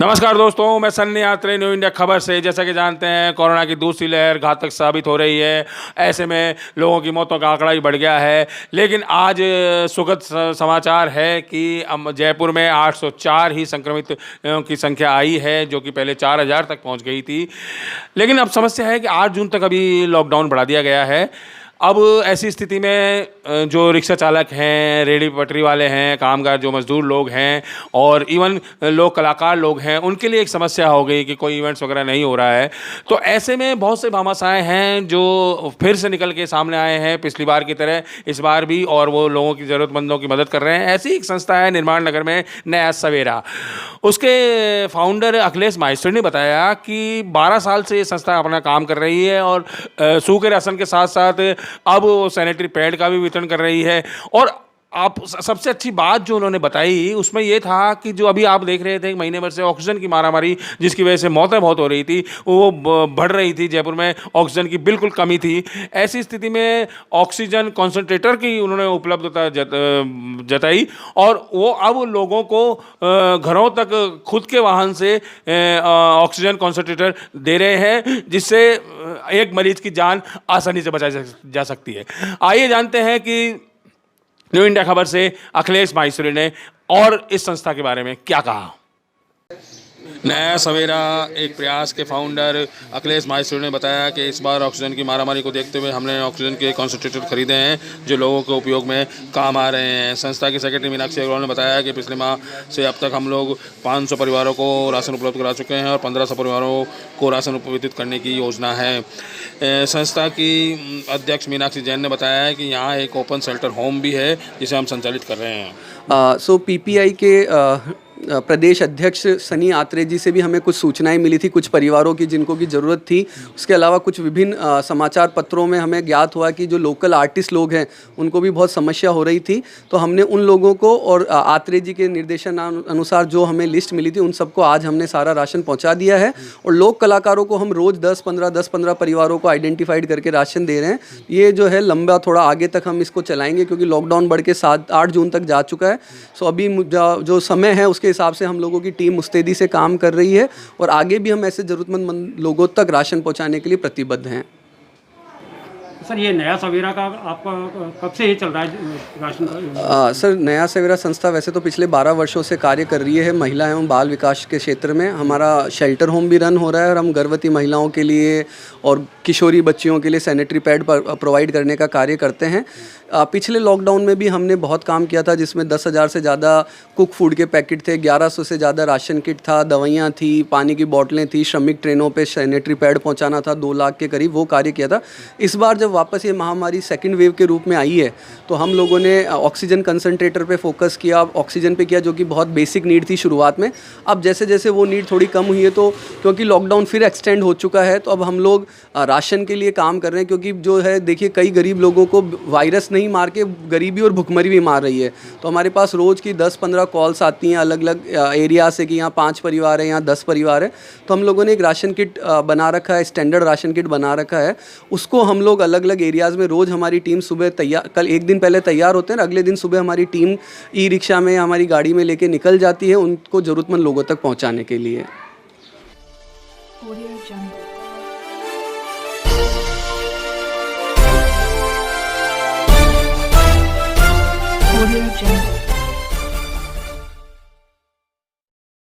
नमस्कार दोस्तों, मैं सन्नी यात्री न्यू इंडिया खबर से। जैसा कि जानते हैं, कोरोना की दूसरी लहर घातक साबित हो रही है। ऐसे में लोगों की मौतों का आंकड़ा भी बढ़ गया है। लेकिन आज सुखद समाचार है कि जयपुर में 804 ही संक्रमित की संख्या आई है, जो कि पहले 4000 तक पहुंच गई थी। लेकिन अब समस्या है कि 8 जून तक अभी लॉकडाउन बढ़ा दिया गया है। अब ऐसी स्थिति में जो रिक्शा चालक हैं, रेहड़ी पटरी वाले हैं, कामगार जो मजदूर लोग हैं और इवन लोग कलाकार लोग हैं, उनके लिए एक समस्या हो गई कि कोई इवेंट्स वगैरह नहीं हो रहा है। तो ऐसे में बहुत से भामाशाह हैं जो फिर से निकल के सामने आए हैं, पिछली बार की तरह इस बार भी, और वो लोगों की ज़रूरतमंदों की मदद कर रहे हैं। ऐसी एक संस्था है निर्माण नगर में, नया सवेरा। उसके फाउंडर अखिलेश माहेश्वरी ने बताया कि 12 साल से ये संस्था अपना काम कर रही है और सूखे राशन के साथ साथ अब वो सैनिटरी पैड का भी वितरण कर रही है। और आप सबसे अच्छी बात जो उन्होंने बताई उसमें ये था कि जो अभी आप देख रहे थे, महीने भर से ऑक्सीजन की मारामारी जिसकी वजह से मौतें बहुत हो रही थी, वो बढ़ रही थी। जयपुर में ऑक्सीजन की बिल्कुल कमी थी। ऐसी स्थिति में ऑक्सीजन कॉन्सनट्रेटर की उन्होंने उपलब्धता जताई और वो अब लोगों को घरों तक खुद के वाहन से ऑक्सीजन कॉन्सनट्रेटर दे रहे हैं, जिससे एक मरीज की जान आसानी से बचाई जा सकती है। आइए जानते हैं कि न्यू इंडिया खबर से अखिलेश माहेश्वरी ने और इस संस्था के बारे में क्या कहा। नया सवेरा एक प्रयास के फाउंडर अखिलेश माहेश्वरी ने बताया कि इस बार ऑक्सीजन की मारामारी को देखते हुए हमने ऑक्सीजन के कॉन्सनट्रेटर खरीदे हैं जो लोगों के उपयोग में काम आ रहे हैं। संस्था की सेक्रेटरी मीनाक्षी अग्रवाल ने बताया कि पिछले माह से अब तक हम लोग 500 परिवारों को राशन उपलब्ध करा चुके हैं और 1500 परिवारों को राशन वितरित करने की योजना है। संस्था की अध्यक्ष मीनाक्षी जैन ने बताया है कि यहाँ एक ओपन शेल्टर होम भी है जिसे हम संचालित कर रहे हैं। सो पीपीआई के प्रदेश अध्यक्ष सनी आत्रे जी से भी हमें कुछ सूचनाएं मिली थी, कुछ परिवारों की जिनको की ज़रूरत थी। उसके अलावा कुछ विभिन्न समाचार पत्रों में हमें ज्ञात हुआ कि जो लोकल आर्टिस्ट लोग हैं उनको भी बहुत समस्या हो रही थी। तो हमने उन लोगों को और आत्रे जी के निर्देशन अनुसार जो हमें लिस्ट मिली थी उन सबको आज हमने सारा राशन पहुँचा दिया है। और लोक कलाकारों को हम रोज़ 10-15 परिवारों को आइडेंटिफाइड करके राशन दे रहे हैं। ये जो है लंबा थोड़ा आगे तक हम इसको चलाएँगे क्योंकि लॉकडाउन बढ़ के 7-8 जून तक जा चुका है। सो अभी जो समय है उसके हिसाब से हम लोगों की टीम मुस्तैदी से काम कर रही है और आगे भी हम ऐसे ज़रूरतमंद लोगों तक राशन पहुंचाने के लिए प्रतिबद्ध हैं। सर, ये नया सवेरा का आपका कब से ये चल रहा है राशन? सर, नया सवेरा संस्था वैसे तो पिछले 12 वर्षों से कार्य कर रही है महिला एवं बाल विकास के क्षेत्र में। हमारा शेल्टर होम भी रन हो रहा है और हम गर्भवती महिलाओं के लिए और किशोरी बच्चियों के लिए सैनिटरी पैड प्रोवाइड करने का कार्य करते हैं। पिछले लॉकडाउन में भी हमने बहुत काम किया था जिसमें 10,000 से ज़्यादा कुक फूड के पैकेट थे, 1100 से ज़्यादा राशन किट था, दवाइयाँ थी, पानी की बोतलें थी, श्रमिक ट्रेनों पे सैनिटरी पैड पहुँचाना था, 2 लाख के करीब वो कार्य किया था। इस बार जब वापस ये महामारी सेकंड वेव के रूप में आई है तो हम लोगों ने ऑक्सीजन कंसनट्रेटर पे फोकस किया, ऑक्सीजन पे किया, जो कि बहुत बेसिक नीड थी शुरुआत में। अब जैसे जैसे वो नीड थोड़ी कम हुई है तो क्योंकि लॉकडाउन फिर एक्सटेंड हो चुका है तो अब हम लोग राशन के लिए काम कर रहे हैं। क्योंकि जो है देखिए, कई गरीब लोगों को वायरस नहीं मार के गरीबी और भुखमरी भी मार रही है। तो हमारे पास रोज़ की 10-15 कॉल्स आती हैं अलग अलग एरिया से कि यहाँ 5 परिवार है, यहाँ 10 परिवार है। तो हम लोगों ने एक राशन किट बना रखा है, स्टैंडर्ड राशन किट बना रखा है। उसको हम लोग अलग अलग एरियाज़ में रोज़ हमारी टीम सुबह तैयार, कल एक दिन पहले तैयार होते हैं, अगले दिन सुबह हमारी टीम ई रिक्शा में हमारी गाड़ी में लेके निकल जाती है उनको ज़रूरतमंद लोगों तक पहुँचाने के लिए। Audio Jungle.